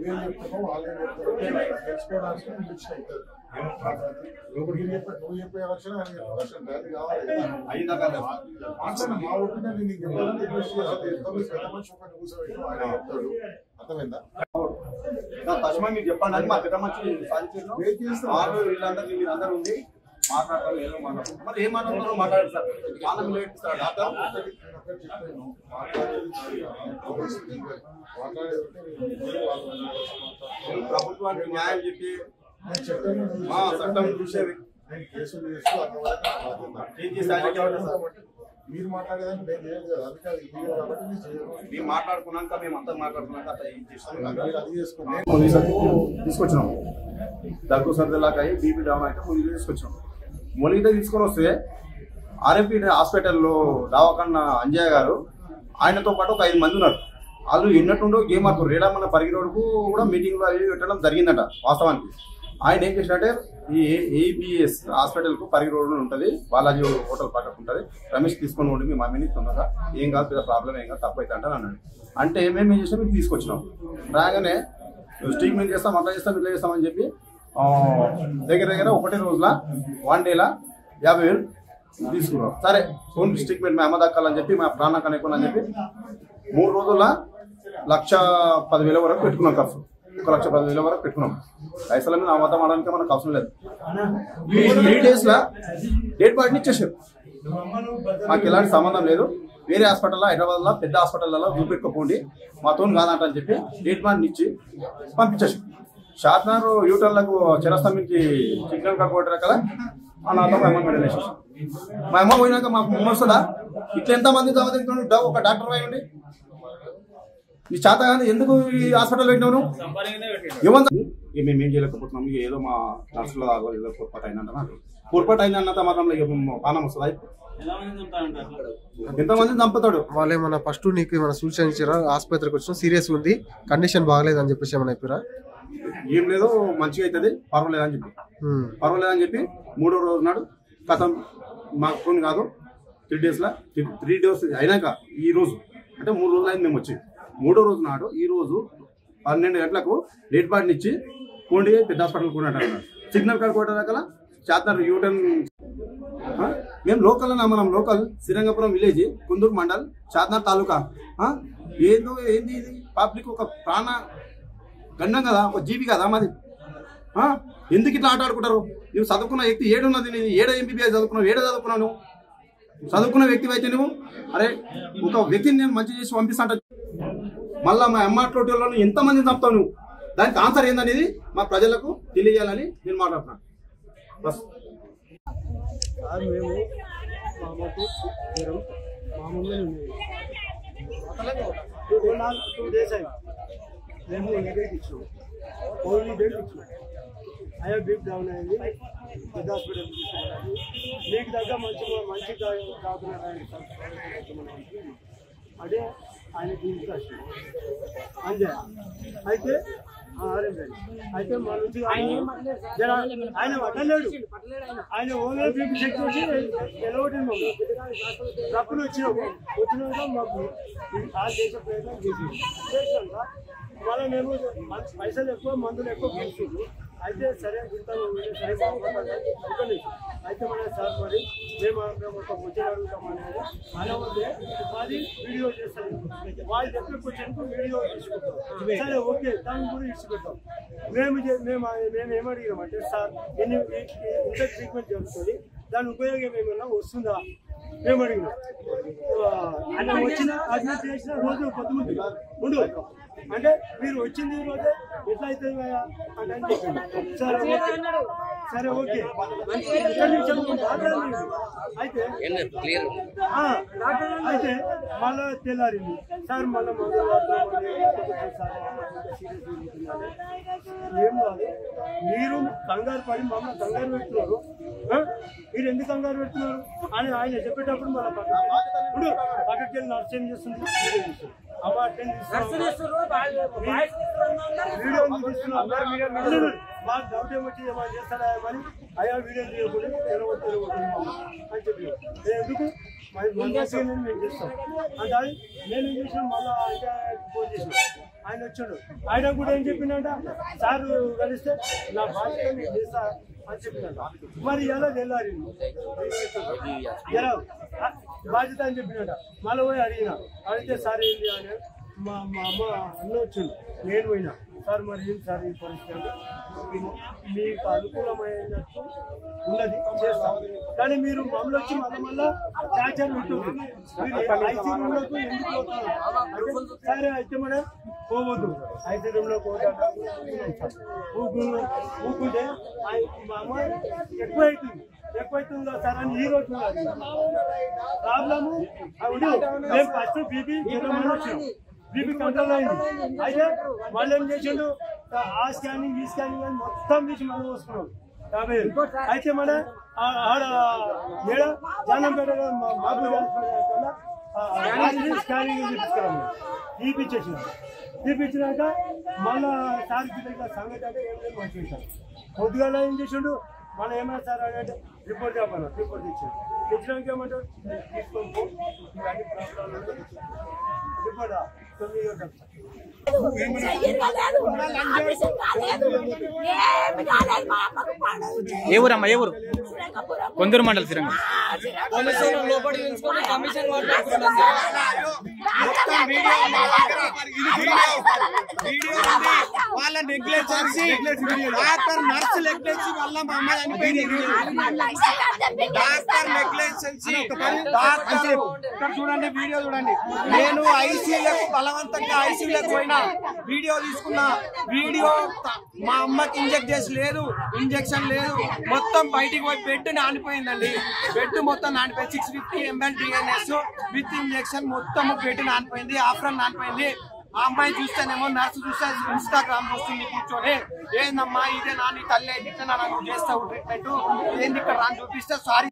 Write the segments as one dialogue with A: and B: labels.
A: నువ్వేం చెప్తున్నావు వాళ్ళేం చెప్తారు తెలుసుకోవడానికి పిలిచిన అవుతుంది. నువ్వు చెప్పే వర్షం వర్షం కావాలి మాట్లాడు. మా ఒపీనియన్ నీకు చెప్పాలని పెద్ద మనిషి ఒకటి కూర్చోబెట్టి ఆయన చెప్తాడు. అర్థమైందా?
B: మీరు చెప్పండి మా పెద్ద మనిషి వీళ్ళందరూ మీరందరూ ఉంది మాట్లాడతారు. ఏదో మాట్లాడతారు. మరి ఏం మాట్లాడుతారో మాట్లాడతారు. ప్రభుత్వానికి న్యాయం చెప్పి చట్టం చూసేది
A: కేసులు చేస్తూ మీరు మాట్లాడేదానికి నేను చేయదు కదా. అందుకే
B: మేము మాట్లాడుకున్నాక మేము అంతా మాట్లాడుకున్నాక
A: అది చేసుకున్నాం.
B: తీసుకొచ్చినాం దగ్గు సర్దిలాగా అయ్యి బీపీ డౌన్ అయితే ములిగి తీసుకొచ్చినాం. ములిగితే తీసుకొని వస్తే ఆర్ఎంపీ హాస్పిటల్లో దావకన్న అంజయ్య గారు ఆయనతో పాటు ఒక 5 మంది ఉన్నారు. వాళ్ళు ఎన్నట్టుండో గేమ్ ఆడుతారు. రేడమన్న పరిగిరోడ్కు కూడా మీటింగ్లో అవి పెట్టడం జరిగిందట. వాస్తవానికి ఆయన ఏం చేసినట్టే ఈ ఏబిఎస్ హాస్పిటల్కు పరిగిరోడ్లో ఉంటుంది, బాలాజీ హోటల్ పక్కకు ఉంటుంది. రమేష్ తీసుకొని ఉండి మీ మమ్మీని తొందరగా ఏం కాదు పెద్ద ప్రాబ్లం ఏం కాదు తప్పు అయితే అంటే అన్నాడు. అంటే ఏమేమి ఏం చేసినా మీకు తీసుకొచ్చినాం. రాగానే ట్రీట్మెంట్ చేస్తాం అట్లా చేస్తాం ఇట్లా చేస్తామని చెప్పి దగ్గర దగ్గర ఒకటే రోజుల 1 డేలా 50,000 తీసుకున్నాం. సరే ఫోన్ ట్రీట్మెంట్ మేము అమ్మదక్కాలని చెప్పి మా ప్రాణాకన్నా ఎక్కువ అని చెప్పి 3 రోజుల 1,10,000 వరకు పెట్టుకున్నాం. ఖర్చు 1,10,000 వరకు పెట్టుకున్నాం. పైసల మీద అమ్మతం ఆడడానికి మనకు అవసరం లేదు. ఈ 3 డేస్లో డేట్ బాడీని ఇచ్చేసారు. మాకు ఎలాంటి సంబంధం లేదు. వేరే హాస్పిటల్లో హైదరాబాద్లో పెద్ద హాస్పిటల్లో చూపెట్టుకోండి మాతో కాదంట అని చెప్పి డేట్ బాడీని ఇచ్చి పంపించేసారు. షాద్నగర్ యూటర్లకు చిరస్తంభించి చికెన్ కట్టుకోవటం కదా నాతో మా అమ్మ మెడలేసేసి మా అమ్మ పోయినాక మాకు వస్తుందా? ఇట్లా ఎంతమంది చదువుతుంటాడు ఒక డాక్టర్ అయ్యండి ఈ చేత కానీ ఎందుకు ఈ హాస్పిటల్ పెట్టినావు? మేమేం చేయలేకపోతున్నాం. ఏదో మా నర్సులో ఏదో పొరపాటు అయిందంట. పొరపాటు అయిందన్నంత మాత్రం పానం వస్తుందా? ఎంతమంది చంపుతాడు?
C: వాళ్ళు ఏమన్నా ఫస్ట్ నీకు ఏమైనా సూచన ఇచ్చారా? ఆసుపత్రికి వచ్చిన సీరియస్ ఉంది, కండిషన్ బాగలేదు అని చెప్పేసి ఏమైనా చెప్పారా?
B: ఏం లేదు, మంచిగా అవుతుంది, పర్వాలేదని చెప్పి 3వ రోజు నాడు కథం మాకు ఫోన్ కాదు 3 డేస్లో 3 డేస్ అయినాక ఈ రోజు అంటే 3 రోజులు అయింది మేము వచ్చి 3వ రోజు నాడు ఈ రోజు 12 గంటలకు డేట్ బాడీని ఇచ్చి పోండి పెద్ద హాస్పిటల్ కూడా సిగ్నల్ కార్డు కొట్టేదాకా చాతనగర్ యూటర్న్. మేము లోకల్ అన్నా, మనం లోకల్ శ్రీరంగపురం విలేజ్ కుందూరు మండల్ చాతనగర్ తాలూకా. ఏంది ఇది పబ్లిక్ ఒక ప్రాణ గండం కదా, ఒక జీవి కదా మాది. ఎందుకు ఇట్లా ఆట ఆడుకుంటారు? నువ్వు చదువుకున్న వ్యక్తి ఏడున్నది, నేను ఏడ ఎంబీబీఎస్ చదువుకున్నావు, ఏడ చదువుకున్నావు? చదువుకున్న వ్యక్తి అయితే నువ్వు అరే ఒక వ్యక్తిని నేను మంచి చేసి పంపిస్తాంట. మళ్ళీ మా అమ్మాటోటిలో ఎంతమందిని చంపుతావు నువ్వు? దానికి ఆన్సర్ ఏందనేది మా ప్రజలకు తెలియజేయాలని నేను మాట్లాడుతున్నాను. బస్
D: మేము మామూలుగా 2 డేస్ అయింది. మేము డేట్ ఇచ్చాం, ఓన్లీ డేట్ ఇచ్చాం. అయ్యా బీప్ డౌన్ అయింది, పెద్ద హాస్పిటల్ తీసుకున్నాను. మీకు దగ్గర మంచి అదే ఆయన దీనికి వచ్చింది అంతే. అయితే అయితే మా నుంచి ఆయన పట్టలేడు. ఆయన ఓన్లీ బీపీ చెక్ చేసి నిలబడింది. తప్పులు వచ్చినాక మాకు చేసే ప్రయత్నం చేసినాక మళ్ళీ మేము పైసలు ఎక్కువ మందులు ఎక్కువ తీసుకుంటాం. అయితే సరే అయితే మన సార్ మరి మేము ఒక క్వశ్చన్ అడుగుతామనేది అలా ఉంటే మాది వీడియో చేస్తాం. వాళ్ళు చెప్పే క్వశ్చన్కు వీడియో తీసుకుంటాం. సరే ఓకే, దాన్ని కూడా ఇచ్చిపెట్టాం. మేము ఏమడిగామంటే సార్ ఇంత ట్రీట్మెంట్ జరుగుతుంది, దాని ఉపయోగం ఏమైనా వస్తుందా మేము అడిగినాం. ఆయన వచ్చిన అడ్మిట్ చేసిన రోజు పొద్దుముందు ఉండు అంటే మీరు వచ్చింది ఈ రోజే ఎట్లా అవుతుంది కదా అంటే అని చెప్పింది. సరే ఓకే అయితే మళ్ళా తెల్లారింది సార్, మళ్ళీ ఏం కాదు, మీరు కంగారు పడి మమ్మల్ని కంగారు పెడుతున్నారు. మీరు ఎందుకు కంగారు పెడుతున్నారు అని ఆయన చెప్పేటప్పుడు మళ్ళీ పక్కకి వెళ్ళి నర్స్ ఏం చేస్తుంది, మాకు డౌట్ ఏమొచ్చి ఏమైనా చేస్తాడా అని అయ్యా వీడియో చేయకూడదు అని చెప్పి ఎందుకు మేము చేస్తాం అంటే నేను ఏం చేసినా మళ్ళీ ఫోన్ చేసిన ఆయన వచ్చాడు. ఆయన కూడా ఏం చెప్పిందంట, సార్ కలిస్తే నా బాధ్యత నేను చేస్తా అని చెప్పినాడు. మరి ఎలా తెల్లారి ఎలా బాధ్యత అని చెప్పినట. మళ్ళీ పోయి అడిగితే సార్ ఏంటి అని మా అమ్మ అన్న వచ్చిండు, నేను పోయినా. సార్ మరి ఏంటి సార్ ఈ పరిస్థితి, మీకు అనుకూలమైనట్టు ఉన్నది చేస్తాం, కానీ మీరు మమ్మల్ని వచ్చి మళ్ళా టార్చర్ పెట్టదు, మీరు ఐసీ రూమ్లోకి ఎందుకు పోతున్నారు? సరే అయితే మనం పోవద్దు, ఐసీ రూమ్లోకి ఊకుంటే మా అమ్మ ఎక్కువైతుందా సార్ అని ఈ రోజు ప్రాబ్లము. మేము ఫస్ట్ బీపీ వచ్చినాం, బీపీ కంట్రోల్ అయింది. అయితే వాళ్ళు ఏం చేసిండు, ఆ స్కానింగ్ ఈ స్కానింగ్ అని మొత్తం తీసి మనం వస్తున్నాం. అయితే మన ఆడ ఏడ జానంపేటలో బాబు స్కానింగ్ తీసుకురాము, తీపిచ్చినాక మళ్ళా సార్ సంగతి అంటే ఏం లేదు మంచి చేశారు. పొద్దుగాల ఏం చేసిండు, మనం ఏమైనా సార్ అంటే రిపోర్ట్ చెప్పాలి, రిపోర్ట్ ఇచ్చాడు. తెచ్చినాక ఏమంటారు, తీసుకో ఇవన్నీ ప్రాబ్లం రిపోర్ట్ 9 గంటలు
E: ఏ ఊరమ్మా, ఏ ఊరు? కొందరు మండలి శ్రీరంగం.
F: వాళ్ళ నెగ్లెక్సీ, డాక్టర్ నర్స్ నెగ్లెక్సీ వల్ల మా అమ్మాయి చనిపోయింది. డాక్టర్ నెగ్లెక్సీ, డాక్టర్ ఇక్కడ చూడండి, వీడియో చూడండి. నేను ఐసీయూలకు బలవంతంగా ఐసీయూలకు పోయినా, వీడియో తీసుకున్నా. వీడియో మా అమ్మకి ఇంజెక్ట్ చేసి లేదు, ఇంజెక్షన్ లేదు, మొత్తం బయటికి పోయి బెడ్ నానిపోయిందండి. బెడ్ మొత్తం నానిపోయింది. 650 ml DNS విత్ ఇంజెక్షన్ మొత్తం బెడ్ నానిపోయింది, ఆఫ్రన్ నానిపోయింది. ఆ అమ్మాయి చూస్తేనేమో నర్సు చూస్తే ఇన్స్టాగ్రామ్ వస్తుంది కూర్చొని, ఏందమ్మా ఇదే నా నీ తల్లి అయితే నన్ను చేస్తావు ట్రీట్మెంట్, ఏంది ఇక్కడ రాని చూపిస్తే సారీ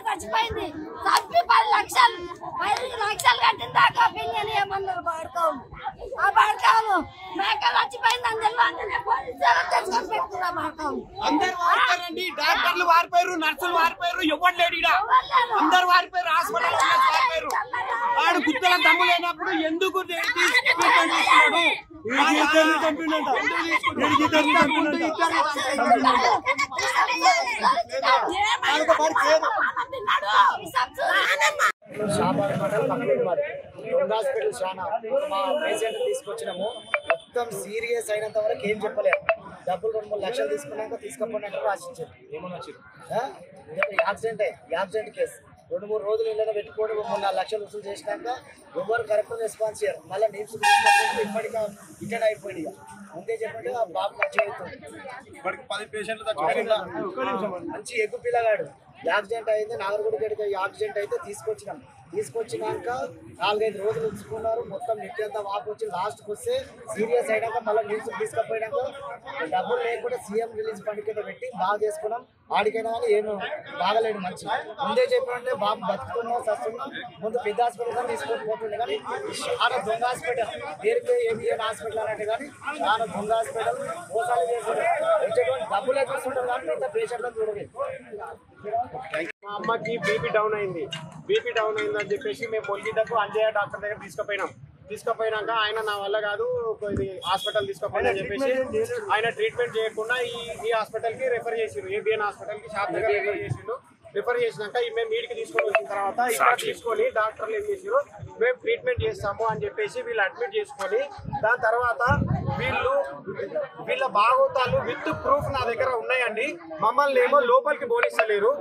G: చచ్చిపోయింది. చంపి 10 లక్షలు 5 లక్షలు కట్టిన దాకా పిల్లలు ఏమన్నారు పడతాము, ఆ పడతాము మేకలు చచ్చిపోయింది అని తెలియదు. పోలీసులు తెచ్చుకొని పెట్టుకున్నా పడతాము.
F: అందరు వారిపోయారండి, డాక్టర్లు వారిపోయారు, నర్సులు వారిపోయారు, ఎవరు లేడు ఇక్కడ. అందరు వారిపోయారు, హాస్పిటల్ వారిపోయారు. వాడు గుత్తల దమ్ము లేనప్పుడు ఎందుకు తీసుకున్నాడు?
H: హాస్పిటల్ చాలా మా పేషెంట్ తీసుకొచ్చినాము. మొత్తం సీరియస్ అయినంత వరకు ఏం చెప్పలేదు. డబ్బులు 2-3 లక్షలు తీసుకున్నాక తీసుకపోయినట్టు రాసిచ్చారు. ఏమన్నా యాక్సిడెంట్ కేసు 2-3 రోజులు ఇళ్ళలో పెట్టుకోవడం 3-4 లక్షలు వసూలు చేసినాక ఎవరు కరెక్ట్ రెస్పాన్స్ చేయరు. మళ్ళీ నీమ్స్ తీసుకుంటే ఇప్పటికా ఇక్కడ అయిపోయింది. ముందే చెప్పండి, ఆ బాబు మంచిగా అవుతుంది.
B: ఇప్పటికి 10 పేషెంట్లు
H: మంచి ఎగ్గు పిల్లగాడు. యాక్సిడెంట్ అయింది, నాగరగుడికి యాక్సిడెంట్ అయితే తీసుకొచ్చినాక 4-5 రోజులు ఉంచుకున్నారు. మొత్తం నిత్యంతా వాపు వచ్చి లాస్ట్కి వస్తే సీరియస్ అయినాక మళ్ళీ న్యూస్ తీసుకుపోయినాక డబ్బులు లేకుండా సీఎం రిలీజ్ ఫండ్ కింద పెట్టి బాగా చేసుకున్నాం. ఆడికైనా కానీ ఏమి బాగలేడు. మంచి ముందే చెప్పినట్టే బాబు బతుకుతున్నాం, సస్తున్నాం. ముందు పెద్ద హాస్పిటల్ తీసుకొని పోతుండే, కానీ చాలా దొంగ హాస్పిటల్, పేరుకే ఏబిఎన్ హాస్పిటల్ అన్నట్టు, కానీ చాలా దొంగ హాస్పిటల్. మోసాలు చేసుకుంటారు, వచ్చేటువంటి డబ్బులు ఎక్కిస్తుంటారు, కానీ ఇంత పేషెంట్లను చూడలేదు.
F: మా అమ్మకి బీపీ డౌన్ అయింది అని చెప్పేసి మేము మొలిగిద్దకు అంజయ్య డాక్టర్ దగ్గర తీసుకుపోయినాక ఆయన నా వల్ల కాదు ఇది హాస్పిటల్ తీసుకుపోయినా అని చెప్పేసి ఆయన ట్రీట్మెంట్ చేయకుండా ఈ హాస్పిటల్కి రెఫర్ చేసిండు. ఏబిఎన్ హాస్పిటల్కి షాప్ దగ్గర రిఫర్ చేసినాక మేము మీడికి తీసుకొని వచ్చిన తర్వాత ఇక్కడ తీసుకొని డాక్టర్లు ఏం చేసారు, మేము ట్రీట్మెంట్ చేస్తాము అని చెప్పేసి వీళ్ళు అడ్మిట్ చేసుకొని దాని తర్వాత వీళ్ళ భాగవతాలు విత్ ప్రూఫ్ నా దగ్గర ఉన్నాయండి. మమ్మల్ని ఏమో లోపలికి పోనిస్తలేరు.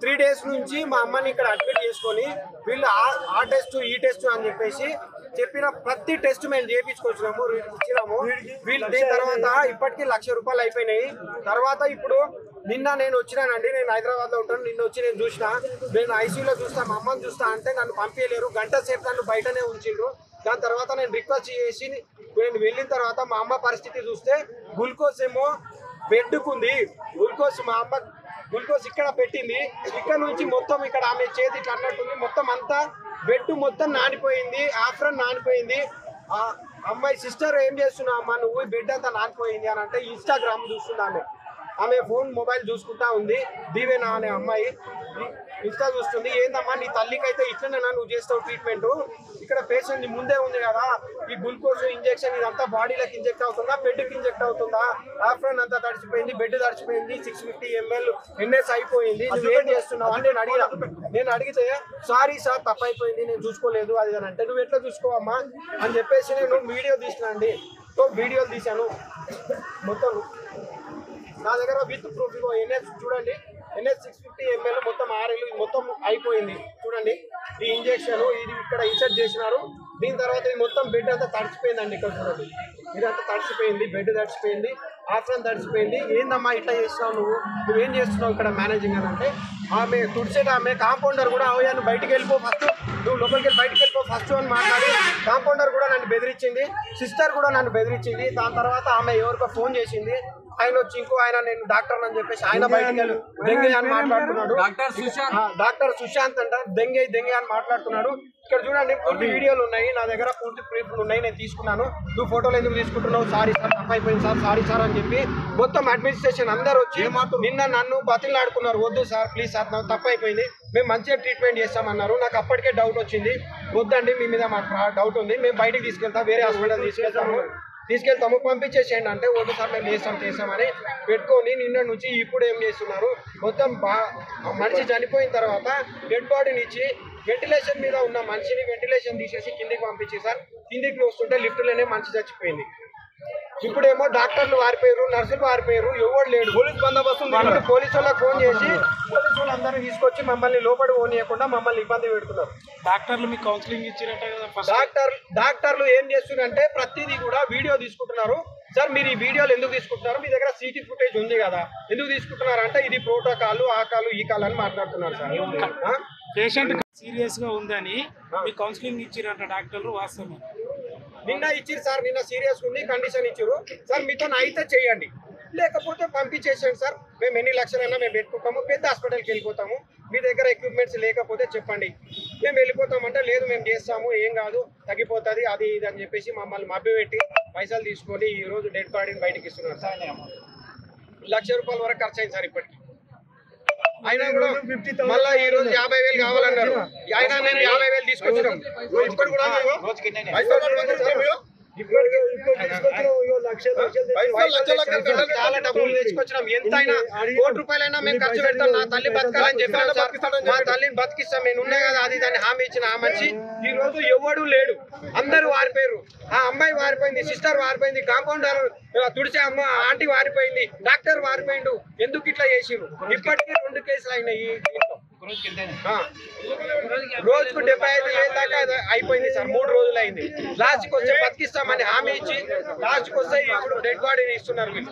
F: 3 days నుంచి మా అమ్మని ఇక్కడ అడ్మిట్ చేసుకొని వీళ్ళు ఆ టెస్ట్ ఈ టెస్ట్ అని చెప్పేసి చెప్పిన ప్రతి టెస్ట్ మేము చేయించుకొచ్చినాము, ఇచ్చినాము. వీళ్ళు దీని తర్వాత ఇప్పటికీ 1,00,000 రూపాయలు అయిపోయినాయి. తర్వాత ఇప్పుడు నిన్న నేను వచ్చినానండి, నేను హైదరాబాద్లో ఉంటాను. నిన్న వచ్చి నేను చూసిన, నేను ఐసీయూలో చూస్తా, మా అమ్మని చూస్తా అంటే నన్ను పంపించలేరు. గంట సేపు నన్ను బయటనే ఉంచిండ్రు. దాని తర్వాత నేను రిక్వెస్ట్ చేసి నేను వెళ్ళిన తర్వాత మా అమ్మ పరిస్థితి చూస్తే గ్లూకోజ్ ఏమో బెడ్కుంది గ్లూకోజ్, మా అమ్మ గ్లూకోజ్ ఇక్కడ పెట్టింది, ఇక్కడ నుంచి మొత్తం ఇక్కడ ఆమె చేతి ఇట్లా అన్నట్టుంది, మొత్తం అంతా బెడ్ మొత్తం నానిపోయింది, ఆఫ్రన్ నానిపోయింది. ఆ అమ్మాయి సిస్టర్ ఏం చేస్తున్నా అమ్మ నువ్వు బెడ్ అంతా నానిపోయింది అని అంటే ఇన్స్టాగ్రామ్ చూస్తుంది. ఆమె ఫోన్ మొబైల్ చూసుకుంటా ఉంది. దీవేనా అనే అమ్మాయి ఇన్స్టా చూస్తుంది. ఏందమ్మా నీ తల్లికి అయితే ఇట్లనేనా నువ్వు చేస్తావు ట్రీట్మెంట్? ఇక్కడ పేషెంట్ ముందే ఉంది కదా, ఈ గ్లూకోజ్ ఇంజెక్షన్ ఇదంతా బాడీలోకి ఇంజెక్ట్ అవుతుందా, బెడ్కి ఇంజెక్ట్ అవుతుందా? ఆఫ్రన్ అంతా తడిచిపోయింది, బెడ్ తడిచిపోయింది, 650 ml ఎన్ఎస్ అయిపోయింది, నువ్వేం చేస్తున్నావు అని నేను అడిగితే సారీ సార్ తప్పైపోయింది నేను చూసుకోలేదు అది అని అంటే, నువ్వు ఎట్లా చూసుకోవమ్మా అని చెప్పేసి నేను వీడియో తీసినండి. సో వీడియోలు తీశాను మొత్తం నా దగ్గర విత్ ప్రూఫ్. ఎన్ఎస్ చూడండి, ఎన్ఎస్ 650 ml మొత్తం 6 మొత్తం అయిపోయింది చూడండి. ఈ ఇంజెక్షన్ ఇది ఇక్కడ ఇన్సర్ట్ చేసినారు. దీని తర్వాత ఇది మొత్తం బెడ్ అంతా తడిచిపోయిందండి. ఇక్కడ చూడండి ఇదంతా తడిచిపోయింది, బెడ్ తడిచిపోయింది, ఆఫ్రన్ తడిచిపోయింది. ఏందమ్మా ఇట్లా చేస్తున్నావు నువ్వేం చేస్తున్నావు ఇక్కడ మేనేజింగ్ అని అంటే, ఆమె తుడిచేట ఆమె కాంపౌండర్ కూడా అవయ్యా నువ్వు బయటికి వెళ్ళిపో ఫస్ట్, నువ్వు లోపలికి వెళ్ళి బయటికి వెళ్ళిపో ఫస్ట్ అని మాట్లాడి కాంపౌండర్ కూడా నన్ను బెదిరించింది, సిస్టర్ కూడా నన్ను బెదిరించింది. దాని తర్వాత ఆమె ఎవరికో ఫోన్ చేసింది, ఆయన వచ్చి ఇంకో ఆయన నేను డాక్టర్ అని చెప్పేసి ఆయన బయటికి వెళ్ళి దెంగే అని మాట్లాడుతున్నాడు. డాక్టర్ సుశాంత్ అంట దెంగే అని మాట్లాడుతున్నాడు. ఇక్కడ చూడండి పూర్తి వీడియోలు ఉన్నాయి నా దగ్గర, పూర్తి ప్రూఫ్లు ఉన్నాయి, నేను తీసుకున్నాను. నువ్వు ఫోటోలు ఎందుకు తీసుకుంటున్నావు? సారీ సార్ తప్పైపోయింది సార్, సారీ సార్ అని చెప్పి మొత్తం అడ్మినిస్ట్రేషన్ అందరూ వచ్చి నిన్న నన్ను బతిలాడుకున్నారు. వద్దు సార్ ప్లీజ్ సార్ నాకు తప్పైపోయింది, మేము మంచిగా ట్రీట్మెంట్ చేస్తామన్నారు. నాకు అప్పటికే డౌట్ వచ్చింది, వద్దండి మీ మీద మాకు డౌట్ ఉంది, మేము బయటికి తీసుకెళ్తాం, వేరే హాస్పిటల్ తీసుకెళ్తాము పంపించేసేయండి అంటే, వద్దు సార్ మేము చేస్తామని పెట్టుకొని నిన్న నుంచి ఇప్పుడు ఏం చేస్తున్నారు మొత్తం మనిషి చనిపోయిన తర్వాత డెడ్ బాడీని ఇచ్చి వెంటిలేషన్ మీద ఉన్న మనిషిని వెంటిలేషన్ తీసేసి కిందికి పంపించి సార్ కిందికి వస్తుంటే లిఫ్ట్లోనే మనిషి చచ్చిపోయింది. ఇప్పుడేమో డాక్టర్లు వారిపోయారు, నర్సులు వారిపోయారు, ఎవరు లేడు. పోలీస్ బందోబస్తు పోలీసు వాళ్ళకి ఫోన్ చేసి పోలీసు వాళ్ళందరూ తీసుకొచ్చి మమ్మల్ని లోపలి పోనీయకుండా మమ్మల్ని ఇబ్బంది పెడుతున్నారు.
D: డాక్టర్లు మీకు కౌన్సిలింగ్ ఇచ్చినట్టు
F: డాక్టర్లు ఏం చేస్తున్నారంటే ప్రతిదీ కూడా వీడియో తీసుకుంటున్నారు. సార్ మీరు ఈ వీడియోలు ఎందుకు తీసుకుంటున్నారు? మీ దగ్గర సీసీ ఫుటేజ్ ఉంది కదా, ఎందుకు తీసుకుంటున్నారు అంటే ఇది ప్రోటోకాల్ ఆ కాలు ఈ కాలు అని మాట్లాడుతున్నారు సార్.
D: పేషెంట్ సీరియస్ గా ఉందని మీ కౌన్సిలింగ్ ఇచ్చిరంట డాక్టర్లు, వాస్తవం
F: నిన్న ఇచ్చిరు సార్, నిన్న సీరియస్ ఉంది కండిషన్ ఇచ్చారు సార్, మీతో అయితే చేయండి లేకపోతే పంపించేసేయండి సార్, మేము ఎన్ని లక్షలైనా మేము పెట్టుకుంటాము, పెద్ద హాస్పిటల్కి వెళ్ళిపోతాము, మీ దగ్గర ఎక్విప్మెంట్స్ లేకపోతే చెప్పండి మేము వెళ్ళిపోతామంటే లేదు మేము చేస్తాము ఏం కాదు తగ్గిపోతుంది అది ఇది అని చెప్పేసి మమ్మల్ని మభ్యపెట్టి పైసలు తీసుకొని ఈ రోజు డెడ్ బాడీని బయటకి ఇస్తున్నారు సార్. ₹1,00,000 వరకు ఖర్చు అయింది సార్ ఇప్పటికి. అయినా కూడా మళ్ళీ ఈ రోజు 50,000 కావాలన్నారు. అయినా నేను 50,000 తీసుకొచ్చినాం. చాలా డబ్బులు తెచ్చుకొచ్చినాం, ఎంతైనా ₹1,00,00,000 మేము ఖర్చు పెడతాం, నా తల్లి బతకాలని చెప్పాను సార్, మా తల్లిని బతికిస్తాం నేను ఉన్నాయి కదా అది దాన్ని హామీ ఇచ్చిన ఆ మనిషి ఈ రోజు ఎవడు లేడు, అందరూ వారిపోయారు. ఆ అమ్మాయి వారిపోయింది, సిస్టర్ వారిపోయింది, కాంపౌండర్ తుడిచే అమ్మ ఆంటీ వారిపోయింది, డాక్టర్ వారిపోయిండు. ఎందుకు ఇట్లా చేసిరు? ఇప్పటికీ 2 కేసులు అయినాయి. రోజుకు 75,000 దాకా అయిపోయింది సార్, 3 రోజులు అయింది. లాస్ట్కి వస్తే బతికిస్తామని హామీ ఇచ్చి లాస్ట్కి వస్తే ఇప్పుడు డెడ్ బాడీని ఇస్తున్నారు వీళ్ళు.